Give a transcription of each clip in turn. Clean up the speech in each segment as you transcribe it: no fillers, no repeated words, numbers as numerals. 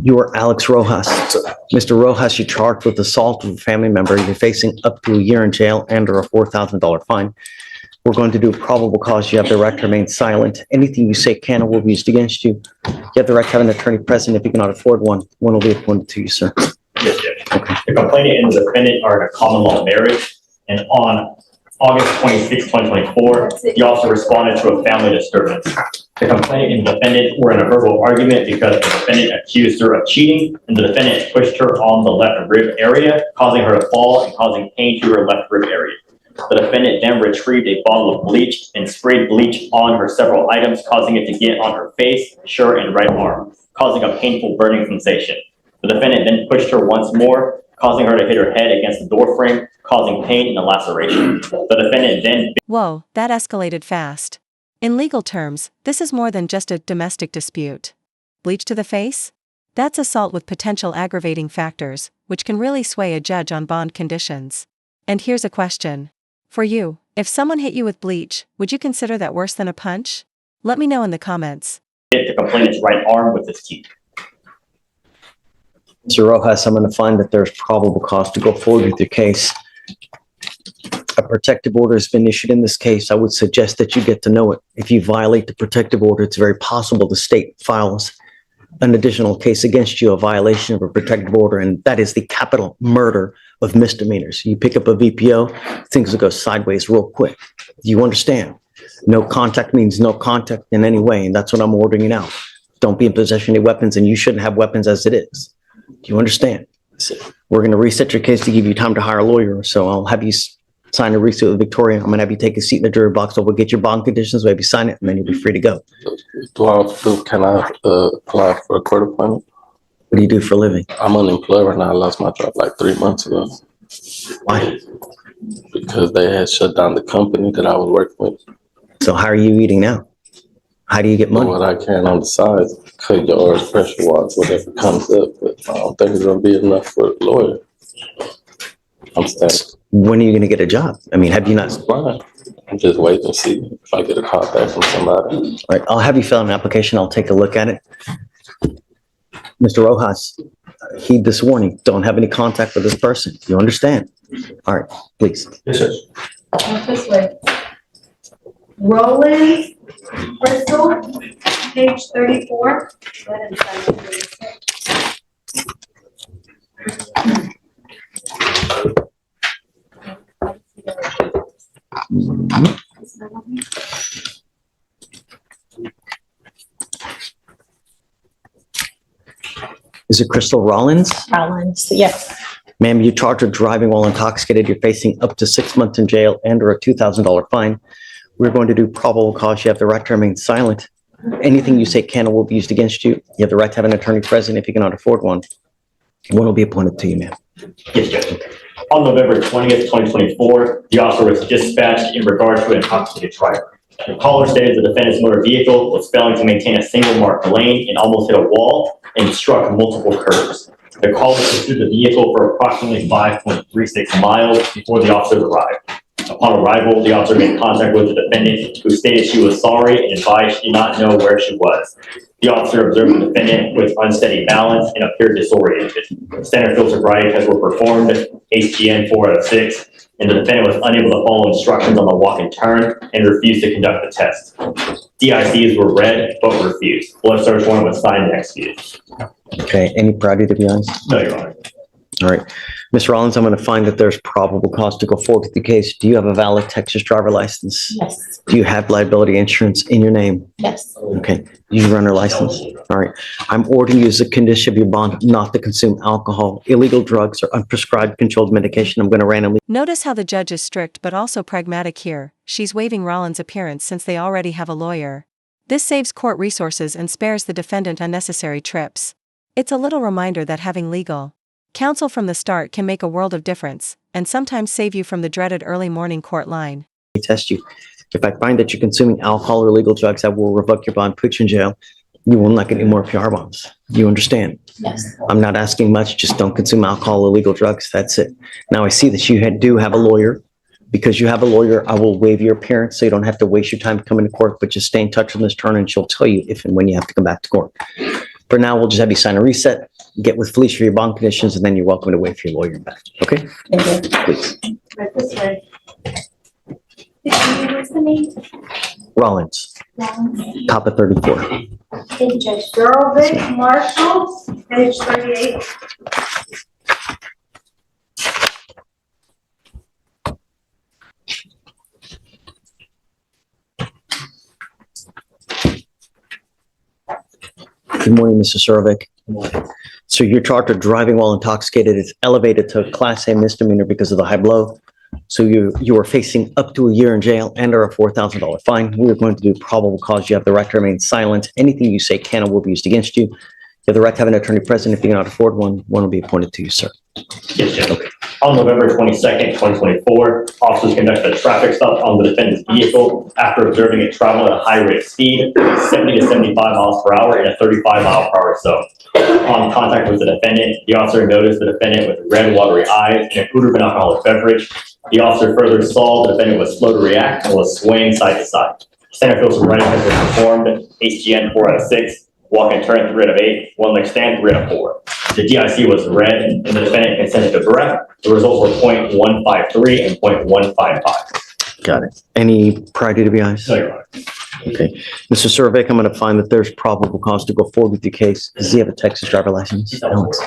You are Alex Rojas. Mr. Rojas, you're charged with assault of a family member. You're facing up to a year in jail and or a $4,000 fine. We're going to do probable cause. You have the right to remain silent. Anything you say can or will be used against you. You have the right to have an attorney present. If you cannot afford one, one will be appointed to you, sir. Yes, Judge. Okay. The complainant and the defendant are in a common law marriage, and on August 26, 2024, the officer responded to a family disturbance. The complainant and the defendant were in a verbal argument because the defendant accused her of cheating, and the defendant pushed her on the left rib area, causing her to fall and causing pain to her left rib area. The defendant then retrieved a bottle of bleach and sprayed bleach on her several items, causing it to get on her face, shirt, and right arm, causing a painful burning sensation. The defendant then pushed her once more, causing her to hit her head against the door frame, causing pain and a laceration. The defendant then... Whoa, that escalated fast. In legal terms, this is more than just a domestic dispute. Bleach to the face? That's assault with potential aggravating factors, which can really sway a judge on bond conditions. And here's a question. For you, if someone hit you with bleach, would you consider that worse than a punch? Let me know in the comments. ...hit the complainant's right arm with his teeth. Mr. Rojas, I'm going to find that there's probable cause to go forward with your case. A protective order has been issued in this case. I would suggest that you get to know it. If you violate the protective order, it's very possible the state files an additional case against you, a violation of a protective order, and that is the capital murder of misdemeanors. You pick up a VPO, things will go sideways real quick. Do you understand? No contact means no contact in any way, and that's what I'm ordering you now. Don't be in possession of any weapons, and you shouldn't have weapons as it is. Do you understand? We're going to reset your case to give you time to hire a lawyer, so I'll have you sign a receipt with Victoria. I'm going to have you take a seat in the jury box, so we'll get your bond conditions, we'll have you sign it, and then you'll be free to go. Can I apply for a court appointment? What do you do for a living? I'm unemployed right now. I lost my job like 3 months ago. Why? Because they had shut down the company that I was working with. So how are you eating now? How do you get money? What I can on the side, cut yards, pressure wash, whatever comes up. But I don't think it's going to be enough for a lawyer. I'm stuck. When are you going to get a job? I mean, have you not? I'm just waiting to see if I get a call back from somebody. All right, I'll have you fill out an application. I'll take a look at it. Mr. Rojas, heed this warning. Don't have any contact with this person. You understand? All right, please. Yes, sir. This way. Roland Crystal, page 34. Is it Crystal Rollins? Rollins, yes. Ma'am, you're charged with driving while intoxicated. You're facing up to 6 months in jail and or a $2,000 fine. We're going to do probable cause. You have the right to remain silent. Anything you say can or will be used against you. You have the right to have an attorney present if you cannot afford one. One will be appointed to you, ma'am. Yes, Judge. On November 20th, 2024, the officer was dispatched in regard to an intoxicated driver. The caller stated the defendant's motor vehicle was failing to maintain a single marked lane and almost hit a wall and struck multiple curbs. The caller pursued the vehicle for approximately 5.36 miles before the officers arrived. Upon arrival, the officer made contact with the defendant, who stated she was sorry and advised she did not know where she was. The officer observed the defendant with unsteady balance and appeared disoriented. Standard field sobriety tests were performed, HGN 4 out of 6, and the defendant was unable to follow instructions on the walk and turn and refused to conduct the test. DICs were read but refused. Blood search warrant was signed and executed. Okay, any priority to be honest? No, Your Honor. All right. Ms. Rollins, I'm going to find that there's probable cause to go forward with the case. Do you have a valid Texas driver license? Yes. Do you have liability insurance in your name? Yes. Okay. You run a license? All right. I'm ordering you as a condition of your bond not to consume alcohol, illegal drugs, or unprescribed controlled medication. I'm going to randomly. Notice how the judge is strict but also pragmatic here. She's waiving Rollins' appearance since they already have a lawyer. This saves court resources and spares the defendant unnecessary trips. It's a little reminder that having legal counsel from the start can make a world of difference, and sometimes save you from the dreaded early morning court line. Test you. If I find that you're consuming alcohol or illegal drugs, I will revoke your bond, put you in jail. You will not get any more PR bonds. You understand? Yes. I'm not asking much. Just don't consume alcohol or illegal drugs. That's it. Now I see that you do have a lawyer. Because you have a lawyer, I will waive your appearance so you don't have to waste your time coming to court, but just stay in touch with Ms. Turner and she'll tell you if and when you have to come back to court. For now, we'll just have you sign a reset. get with Fleischer for your bond conditions, and then you're welcome to wait for your lawyer back. Okay? Thank you. Please. Right this way. What's the name? Rollins, top of 34. Hey, Judge Vic Marshall, page 38. Good morning, Mr. Surovic. So you're charged with driving while intoxicated. It's elevated to a Class A misdemeanor because of the high blow. So you are facing up to a year in jail and or a $4,000 fine. We are going to do probable cause. You have the right to remain silent. Anything you say can or will be used against you. You have the right to have an attorney present. If you cannot afford one will be appointed to you, sir. Yes, Judge. On November 22nd, 2024, officers conducted a traffic stop on the defendant's vehicle after observing it travel at a high rate of speed, 70 to 75 miles per hour in a 35 mile per hour zone. Upon contact with the defendant, the officer noticed the defendant with red watery eyes and an odor of an alcoholic beverage. The officer further saw the defendant was slow to react and was swaying side to side. Center field sobriety has been performed, HGN 4 out of 6, walk and turn 3 out of 8, one leg stand 3 out of 4. The DIC was red and the defendant consented to breath. The results were .153 and .155. Got it. Any prior DWIs? So, Your Honor. Okay. Mr. Surovic, I'm going to find that there's probable cause to go forward with your case. Does he have a Texas driver license? Alex.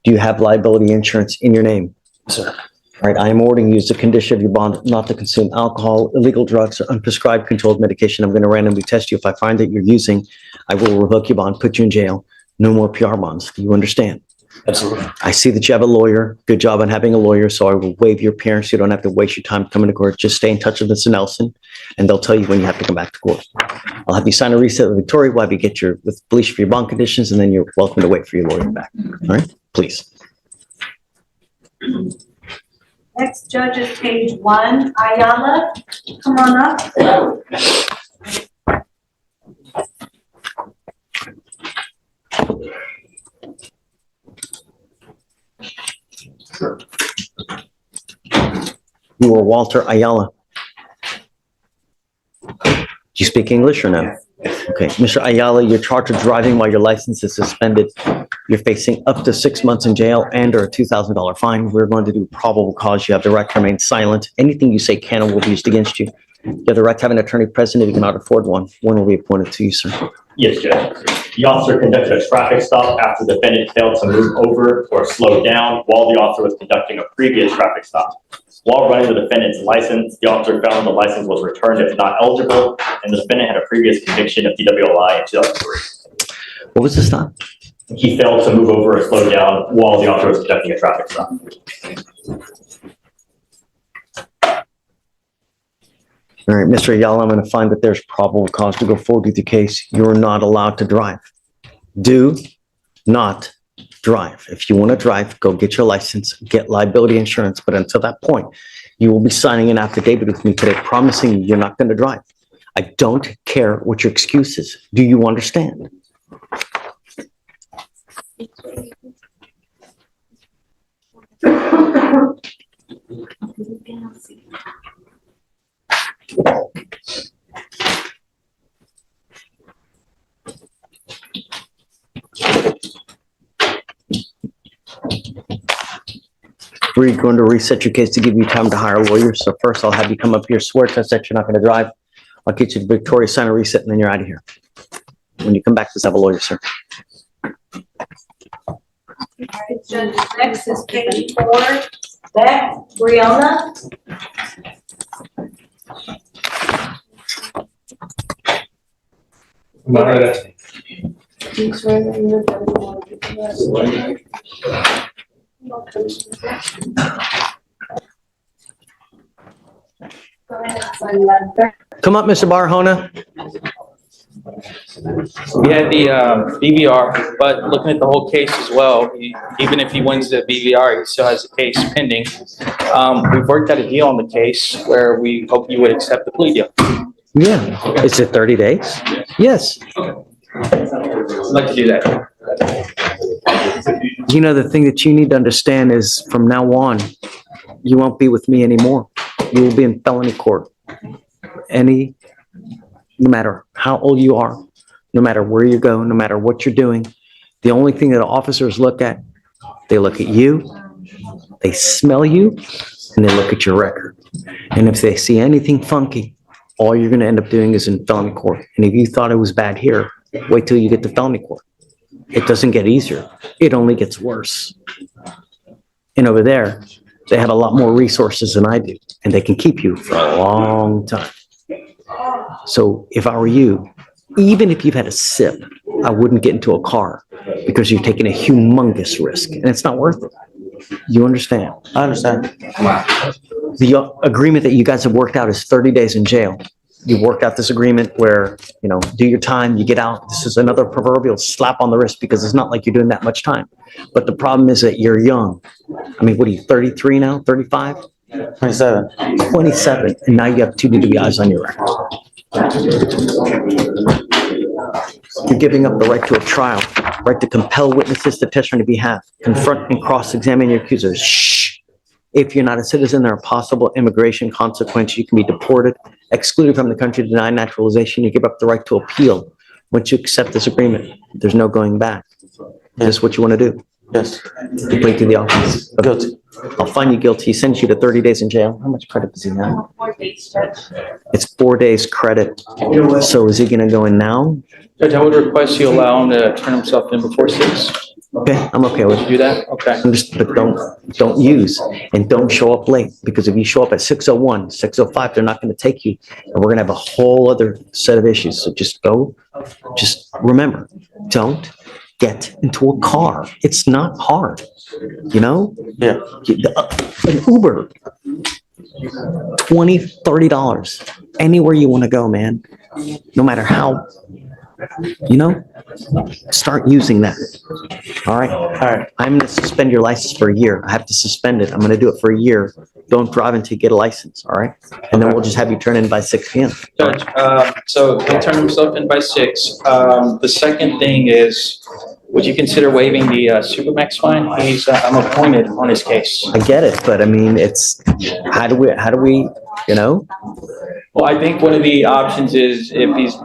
Do you have liability insurance in your name? Sir. All right, I am ordering you as a condition of your bond not to consume alcohol, illegal drugs, or unprescribed controlled medication. I'm going to randomly test you. If I find that you're using, I will revoke your bond, put you in jail. No more PR bonds. Do you understand? Absolutely. I see that you have a lawyer. Good job on having a lawyer, so I will waive your appearance. You don't have to waste your time coming to court. Just stay in touch with Mr. Nelson, and they'll tell you when you have to come back to court. I'll have you sign a receipt with Victoria. We'll have you get your with Bleach for your bond conditions, and then you're welcome to wait for your lawyer back. All right, please. Next judge is page 1, Ayala. Come on up. You are Walter Ayala. Do you speak English or no? Okay, Mr. Ayala, you're charged with driving while your license is suspended. You're facing up to 6 months in jail and or a $2,000 fine. We're going to do probable cause. You have the right to remain silent. Anything you say can or will be used against you. You have the right to have an attorney present if you cannot afford one. One will be appointed to you, sir. Yes, Judge. The officer conducted a traffic stop after the defendant failed to move over or slow down while the officer was conducting a previous traffic stop. While running the defendant's license, the officer found the license was returned as not eligible, and the defendant had a previous conviction of DWI in 2003. What was the stop? He failed to move over or slow down while the officer was conducting a traffic stop. All right, Mr. Ayala, I'm going to find that there's probable cause to go forward with your case. You're not allowed to drive. Do not drive. If you want to drive, go get your license, get liability insurance. But until that point, you will be signing an affidavit with me today promising you're not going to drive. I don't care what your excuse is. Do you understand? We're going to reset your case to give you time to hire a lawyer. So first I'll have you come up here, swear test that you're not going to drive. I'll get you to Victoria, sign a reset, and then you're out of here. When you come back, let's have a lawyer, sir. Judge, next is page 4, Beck, Brianna. Come up, Mr. Barahona. We had the BVR, but looking at the whole case as well, even if he wins the BVR, he still has a case pending. We've worked out a deal on the case where we hope you would accept the plea deal. Yeah. Is it 30 days? Yes. I'd like to do that. You know, the thing that you need to understand is from now on, you won't be with me anymore. You will be in felony court. No matter how old you are, no matter where you go, no matter what you're doing, The only thing that officers look at, they look at you, they smell you, and they look at your record. And if they see anything funky, all you're gonna end up doing is in felony court. And if you thought it was bad here, wait till you get to felony court. It doesn't get easier. It only gets worse. And over there, they have a lot more resources than I do, and they can keep you for a long time. So if I were you, even if you've had a sip, I wouldn't get into a car because you're taking a humongous risk and it's not worth it. You understand? I understand. The agreement that you guys have worked out is 30 days in jail. You worked out this agreement where, do your time, you get out. This is another proverbial slap on the wrist because it's not like you're doing that much time. But the problem is that you're young. I mean, what are you, 33 now, 35? 27. 27, and now you have 2 DWIs on your record. You're giving up the right to a trial, right to compel witnesses to testify on your behalf, confront and cross-examine your accusers. Shh. If you're not a citizen, there are possible immigration consequences. You can be deported, excluded from the country, denied naturalization. You give up the right to appeal. Once you accept this agreement, there's no going back. Is this what you want to do? Yes. You plead to the offense. Guilty. I'll find you guilty. He sends you to 30 days in jail. How much credit does he have? 4 days, Judge. It's 4 days credit. So is he gonna go in now? Judge, I would request you allow him to turn himself in before 6. Okay, I'm okay with Would it. you do that? Okay. But don't use and don't show up late, because if you show up at 6:01, 6:05, they're not gonna take you. And we're gonna have a whole other set of issues. So just remember, don't get into a car. It's not hard, Yeah. An Uber, $20, $30, anywhere you wanna go, man. No matter how, start using that. All right. All right. I'm going to suspend your license for a year. I have to suspend it. I'm going to do it for a year. Don't drive until you get a license. All right. And then we'll just have you turn in by 6 p.m. Judge, so he'll turn himself in by 6. The second thing is, would you consider waiving the Supermax fine? I'm appointed on his case. I get it, but I mean, it's, how do we, Well, I think one of the options is if he's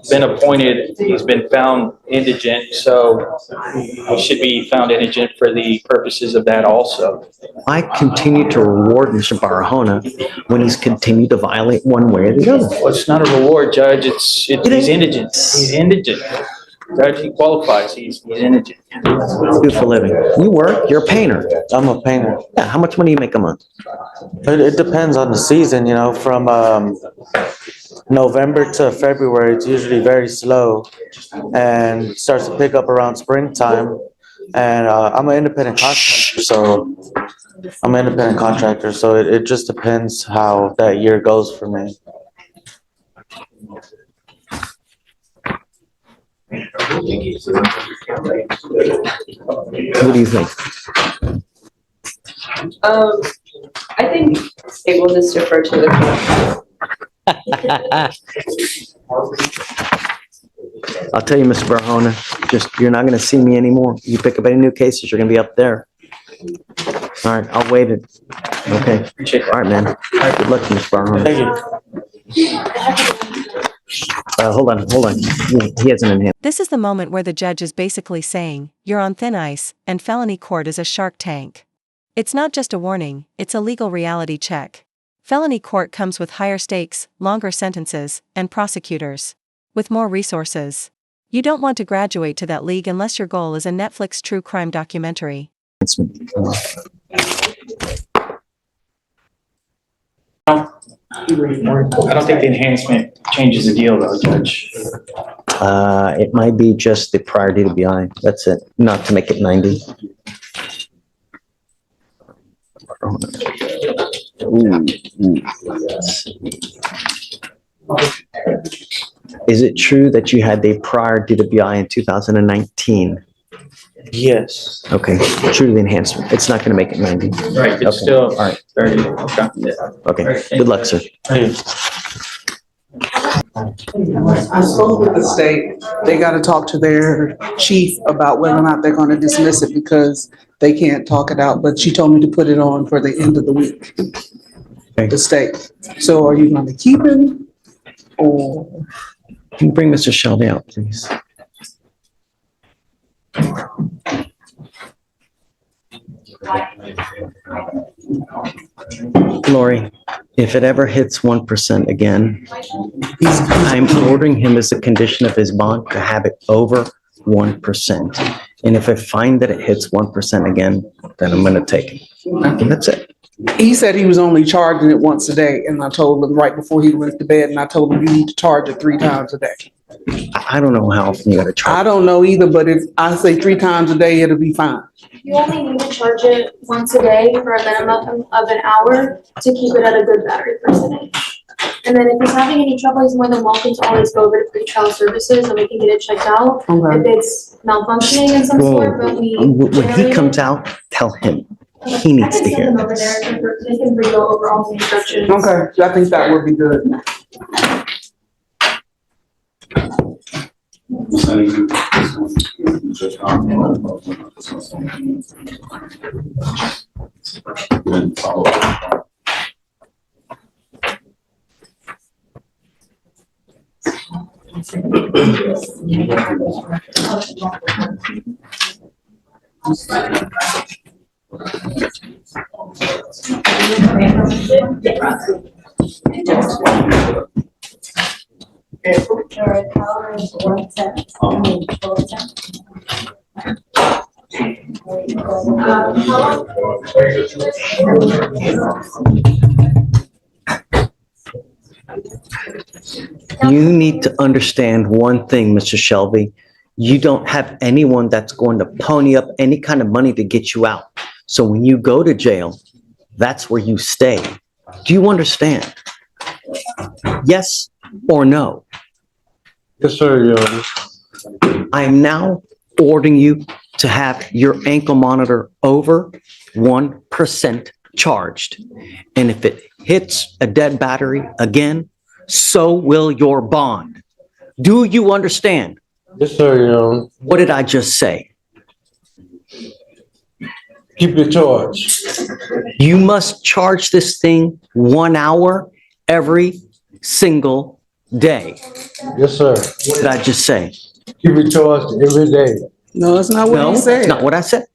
been appointed, he's been found indigent, so he should be found indigent for the purposes of that also. I continue to reward Mr. Barahona when he's continued to violate one way or the other. Well, it's not a reward, Judge. He's indigent. He's indigent. Judge, he qualifies. He's indigent. What do you do for a living? You work, you're a painter. I'm a painter. Yeah, how much money do you make a month? It depends on the season, from November to February, it's usually very slow and starts to pick up around springtime. And I'm an independent contractor, so it just depends how that year goes for me. What do you think? I think it will just defer to the I'll tell you, Mr. Barahona, you're not gonna see me anymore. You pick up any new cases, you're gonna be up there. All right, I'll wait it. Okay. All right, man. All right, good luck to you, Mr. Barahona. Thank you. Hold on. He hasn't in hand. This is the moment where the judge is basically saying, you're on thin ice, and felony court is a shark tank. It's not just a warning, it's a legal reality check. Felony court comes with higher stakes, longer sentences, and prosecutors with more resources. You don't want to graduate to that league unless your goal is a Netflix true crime documentary. I don't think the enhancement changes the deal though, Judge. It might be just the prior DWI. That's it. Not to make it 90. Is it true that you had the prior DWI in 2019? Yes. Okay, true to the enhancement. It's not going to make it 90. Right, Okay. it's still All right. 30. Okay. Okay, good luck, sir. Thank you. I spoke with the state. They got to talk to their chief about whether or not they're going to dismiss it because they can't talk it out. But she told me to put it on for the end of the week. Okay. The state. So are you going to keep him or? Can you bring Mr. Shelby out, please? Lori, if it ever hits 1% again, I'm ordering him as a condition of his bond to have it over 1%. And if I find that it hits 1% again, then I'm gonna take it. And that's it. He said he was only charging it once a day, and I told him right before he went to bed, and I told him you need to charge it 3 times a day. I don't know how often you gotta I charge. don't know either, but if I say 3 times a day, it'll be fine. You only need to charge it once a day for a minimum of an hour to keep it at a good battery percentage. And then if he's having any trouble, he's more than welcome to always go over to pretrial services and we can get it checked out. Okay. If it's malfunctioning in some sort, but we. When he comes out, tell him he needs to hear I can send them over this. there, they can re-go over all the instructions. Okay, I think that would be good. You need to understand one thing, Mr. Shelby. You don't have anyone that's going to pony up any kind of money to get you out. So when you go to jail, that's where you stay. Do you understand? Yes or no? Yes, sir, Your Honor. I am now ordering you to have your ankle monitor over 1% charged. And if it hits a dead battery again, so will your bond. Do you understand? Yes, sir, Your Honor. What did I just say? Keep it charged. You must charge this thing 1 hour every single day. Yes, sir. What did I just say? Keep it charged every day. No, that's not what No, he it's said. not what I said.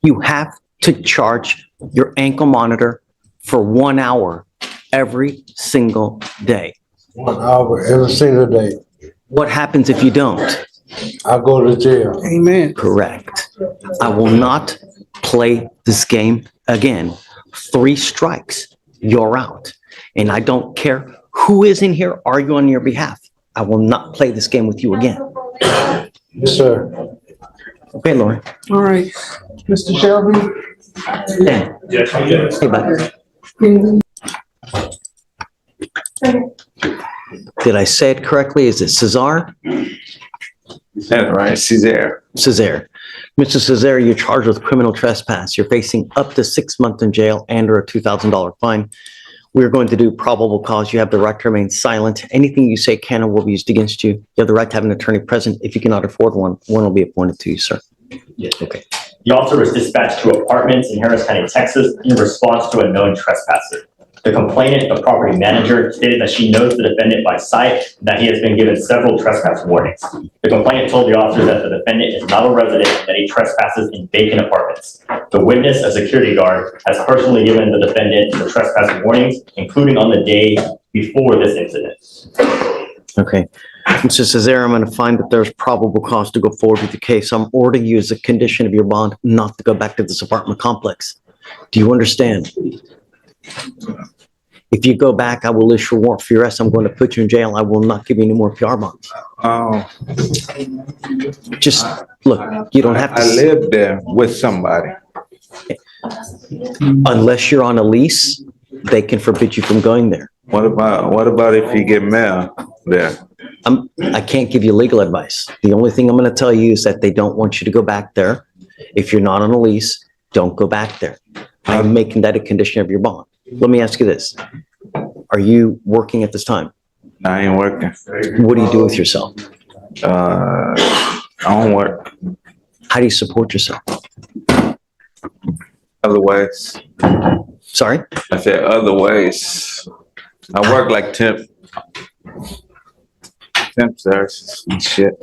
You have to charge your ankle monitor for 1 hour every single day. 1 hour every single day. What happens if you don't? I go to jail. Amen. Correct. I will not play this game again. 3 strikes, you're out. And I don't care who is in here arguing on your behalf. I will not play this game with you again. Yes, sir. Okay, Lauren. All right, Mr. Shelby. Dan. Hey, bud. Did I say it correctly? Is it Cesar? That's right, Cesar. Cesar. Mr. Cesar, you're charged with criminal trespass. You're facing up to 6 months in jail and or a $2,000 fine. We're going to do probable cause. You have the right to remain silent. Anything you say can or will be used against you. You have the right to have an attorney present. If you cannot afford one will be appointed to you, sir. Yes. Okay. The officer was dispatched to apartments in Harris County, Texas, in response to a known trespasser. The complainant, a property manager, stated that she knows the defendant by sight and that he has been given several trespass warnings. The complainant told the officer that the defendant is not a resident and that he trespasses in vacant apartments. The witness, a security guard, has personally given the defendant the trespass warnings, including on the day before this incident. Okay. Mr. Cesar, I'm going to find that there's probable cause to go forward with the case. I'm ordering you as a condition of your bond not to go back to this apartment complex. Do you understand? If you go back, I will issue a warrant for your arrest. I'm going to put you in jail. I will not give you any more PR bonds. Oh, Just, look, you don't have I to, live there with somebody. unless you're on a lease, they can forbid you from going there. What about if you get mail there? I can't give you legal advice. The only thing I'm going to tell you is that they don't want you to go back there. If you're not on a lease, don't go back there. I'm making that a condition of your bond. Let me ask you this. Are you working at this time? I ain't working. What do you do with yourself? I don't work. How do you support yourself? Otherwise, Sorry? I said other ways. I work like temp services and shit.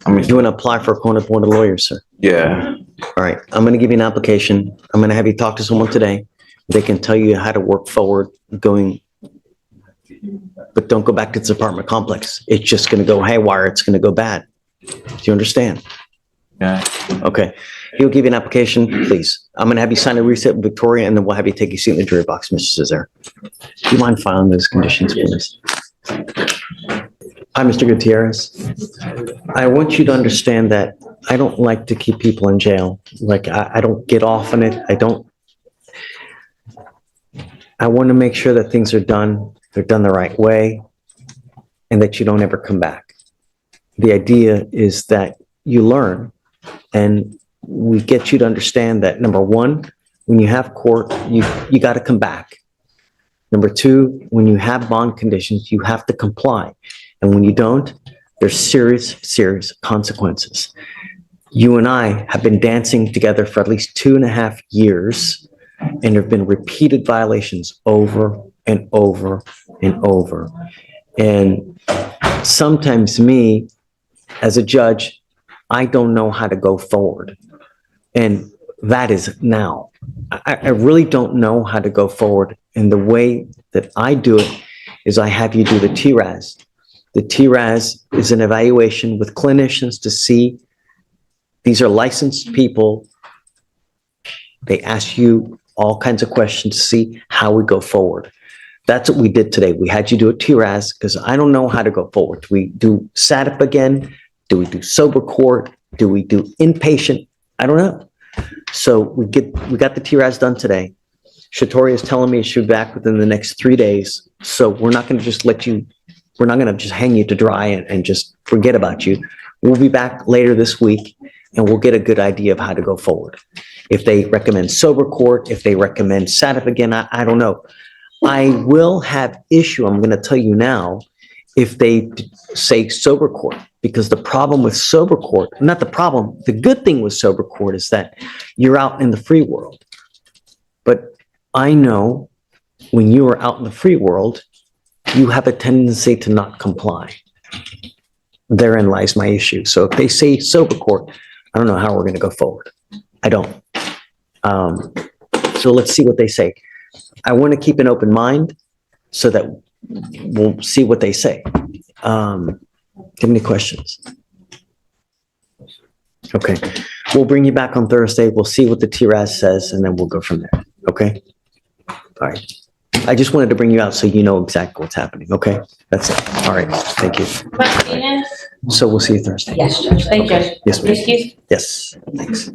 I mean, You want to apply for a court appointed lawyer, sir? yeah. All right, I'm gonna give you an application. I'm gonna have you talk to someone today. They can tell you how to work forward going, but don't go back to this apartment complex. It's just gonna go haywire. It's gonna go bad. Do you understand? Yeah. Okay, he'll give you an application, please. I'm gonna have you sign a reset with Victoria, and then we'll have you take your seat in the jury box, Mr. Cesar. Do you mind filing those conditions, please? Hi, Mr. Gutierrez. I want you to understand that I don't like to keep people in jail. Like, I don't get off on it. I want to make sure that things are done, they're done the right way, and that you don't ever come back. The idea is that you learn, and we get you to understand that, number one, when you have court, you got to come back. Number two, when you have bond conditions, you have to comply. And when you don't, there's serious, serious consequences. You and I have been dancing together for at least 2.5 years, and there have been repeated violations over and over and over. And sometimes me, as a judge, I don't know how to go forward. And that is now. I really don't know how to go forward. And the way that I do it is I have you do the TRAS. The TRAS is an evaluation with clinicians to see, these are licensed people. They ask you all kinds of questions to see how we go forward. That's what we did today. We had you do a TRAS because I don't know how to go forward. Do we do SATIP again? Do we do sober court? Do we do inpatient? I don't know. So we got the TRAS done today. Shatori is telling me she'll be back within the next 3 days. So we're not going to just we're not going to just hang you to dry and just forget about you. We'll be back later this week and we'll get a good idea of how to go forward. If they recommend sober court, if they recommend SATIP again, I don't know. I will have issue, I'm going to tell you now, if they say sober court, because the problem with sober court, not the problem, the good thing with sober court is that you're out in the free world. But I know when you are out in the free world, you have a tendency to not comply. Therein lies my issue. So if they say sober court, I don't know how we're going to go forward. I don't. So let's see what they say. I want to keep an open mind so that we'll see what they say. Give me questions. Okay. We'll bring you back on Thursday. We'll see what the TRAS says, and then we'll go from there. Okay? All right. I just wanted to bring you out so you know exactly what's happening. Okay? That's it. All right. Thank you. Martinez? So we'll see you Thursday. Yes, Judge. Thank you. Yes, ma'am. Excuse? Yes. Thanks.